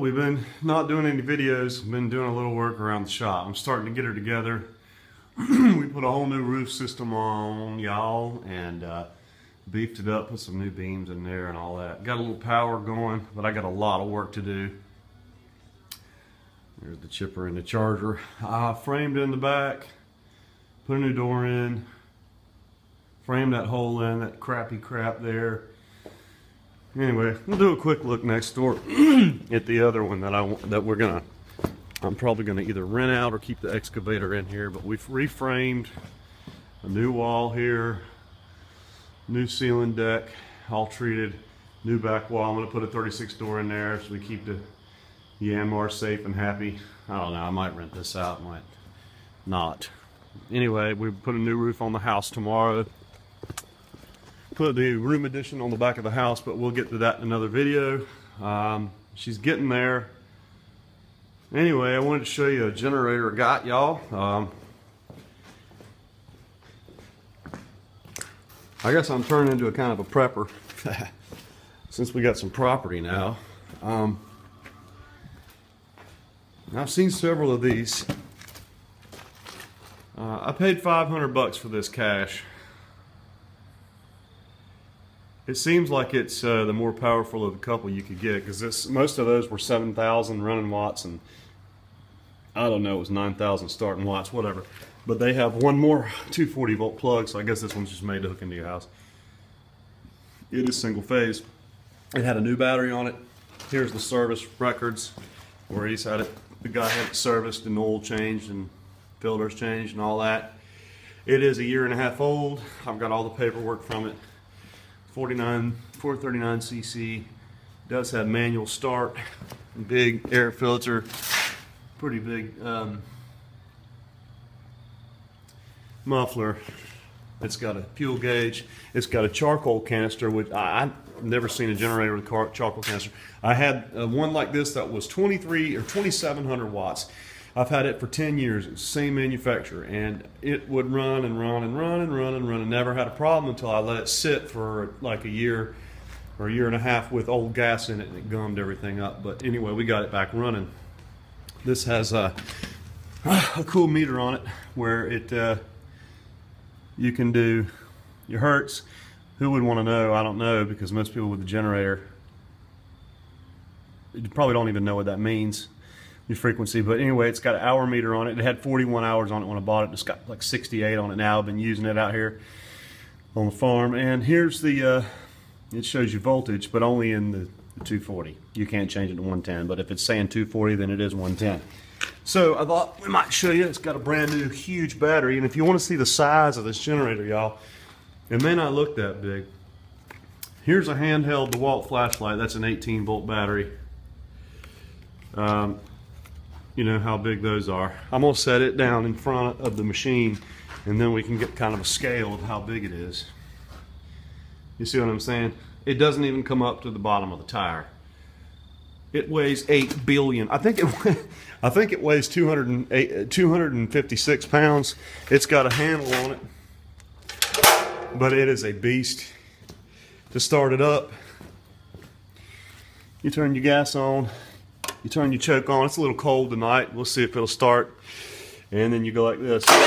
we've been not doing any videos, been doing a little work around the shop. I'm starting to get her together. We put a whole new roof system on, y'all, and beefed it up, put some new beams in there and all that. Got a little power going, but I got a lot of work to do. There's the chipper and the charger. Framed in the back, put a new door in, framed that hole in, that crappy crap there. Anyway, we'll do a quick look next door at the other one that I'm probably gonna either rent out or keep the excavator in here. But we've reframed a new wall here, new ceiling deck, all treated, new back wall. I'm gonna put a 36 door in there so we keep the Yanmar safe and happy. I don't know, I might rent this out, might not. Anyway, we put a new roof on the house tomorrow. Put the room addition on the back of the house, but we'll get to that in another video. She's getting there. Anyway, I wanted to show you a generator I got, y'all. I guess I'm turning into a kind of a prepper since we got some property now. I've seen several of these. I paid $500 for this cash. It seems like it's the more powerful of the couple you could get, because most of those were 7,000 running watts, and I don't know, it was 9,000 starting watts, whatever. But they have one more 240 volt plug, so I guess this one's just made to hook into your house. It is single phase. It had a new battery on it. Here's the service records where he's had it. The guy had it serviced and oil changed and filters changed and all that. It is a 1.5 years old. I've got all the paperwork from it. 439 cc, does have manual start, big air filter, pretty big muffler. It's got a fuel gauge. It's got a charcoal canister, which I've never seen a generator with a charcoal canister. I had one like this that was 2,700 watts. I've had it for 10 years. It's the same manufacturer, and it would run and run and run and run and run, and never had a problem until I let it sit for like a year or 1.5 years with old gas in it, and it gummed everything up. But anyway, we got it back running. This has a cool meter on it where it you can do your hertz. Who would want to know? I don't know, because most people with the generator, you probably don't even know what that means. Your frequency. But anyway, it's got an hour meter on it. It had 41 hours on it when I bought it. It's got like 68 on it now. I've been using it out here on the farm. And here's the it shows you voltage, but only in the 240. You can't change it to 110, but if it's saying 240, then it is 110. So I thought we might show you. It's got a brand new huge battery, and if you want to see the size of this generator, y'all, it may not look that big. Here's a handheld DeWalt flashlight. That's an 18 volt battery. You know how big those are. I'm gonna set it down in front of the machine, and then we can get kind of a scale of how big it is. You see what I'm saying? It doesn't even come up to the bottom of the tire. It weighs 8 billion. I think it weighs 256 pounds. It's got a handle on it, but it is a beast. To start it up, you turn your gas on. You turn your choke on. It's a little cold tonight. We'll see if it'll start. And then you go like this. All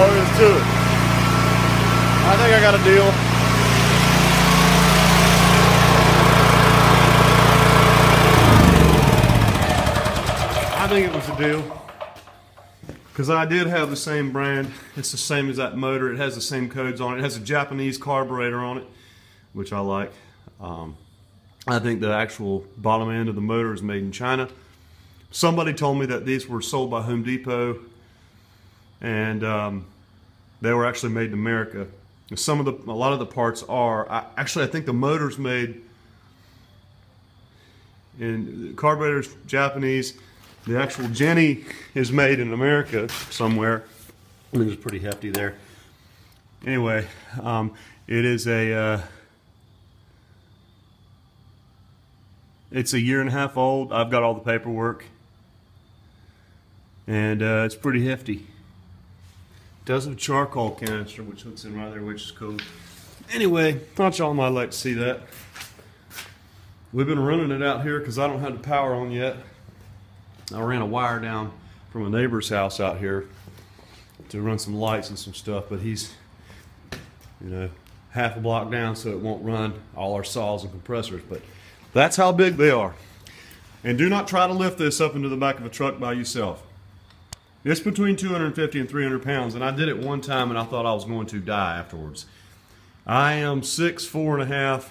there is to it. I think I got a deal. I think it was a deal. Because I did have the same brand. It's the same as that motor. It has the same codes on it. It has a Japanese carburetor on it, which I like. I think the actual bottom end of the motor is made in China. Somebody told me that these were sold by Home Depot, and they were actually made in America. A lot of the parts are. Actually, I think the motor's made in carburetor's Japanese. The actual Genny is made in America somewhere. It was pretty hefty there. Anyway, it is it's a 1.5 years old. I've got all the paperwork, and it's pretty hefty. does have a charcoal canister, which hooks in right there, which is cool. Anyway, thought y'all might like to see that. We've been running it out here because I don't have the power on yet. I ran a wire down from a neighbor's house out here to run some lights and some stuff, but he's, you know, half a block down, so it won't run all our saws and compressors. But that's how big they are. And do not try to lift this up into the back of a truck by yourself. It's between 250 and 300 pounds, and I did it one time and I thought I was going to die afterwards. I am 6'4½".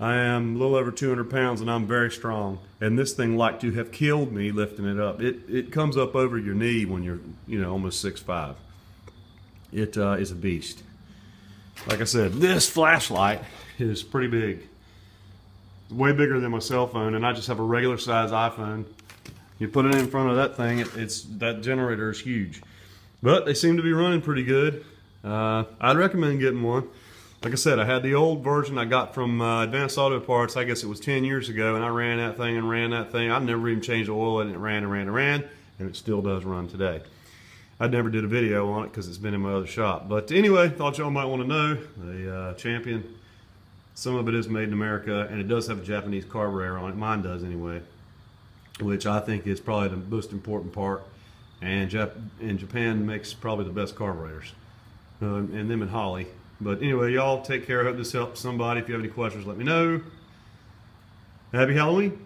I am a little over 200 pounds, and I'm very strong. And this thing like to have killed me lifting it up. It comes up over your knee when you're, you know, almost 6'5". It is a beast. Like I said, this flashlight is pretty big. Way bigger than my cell phone, and I just have a regular size iPhone. You put it in front of that thing, that generator is huge. But they seem to be running pretty good. I'd recommend getting one. Like I said, I had the old version I got from Advanced Auto Parts. I guess it was 10 years ago, and I ran that thing and ran that thing. I never even changed the oil, and it ran and ran and ran, and it still does run today. I never did a video on it because it's been in my other shop. But anyway, thought y'all might want to know. The Champion, some of it is made in America, and it does have a Japanese carburetor on it. Mine does anyway, which I think is probably the most important part. And Japan makes probably the best carburetors, and them in Holly. But anyway, y'all take care. I hope this helps somebody. If you have any questions, let me know. Happy Halloween.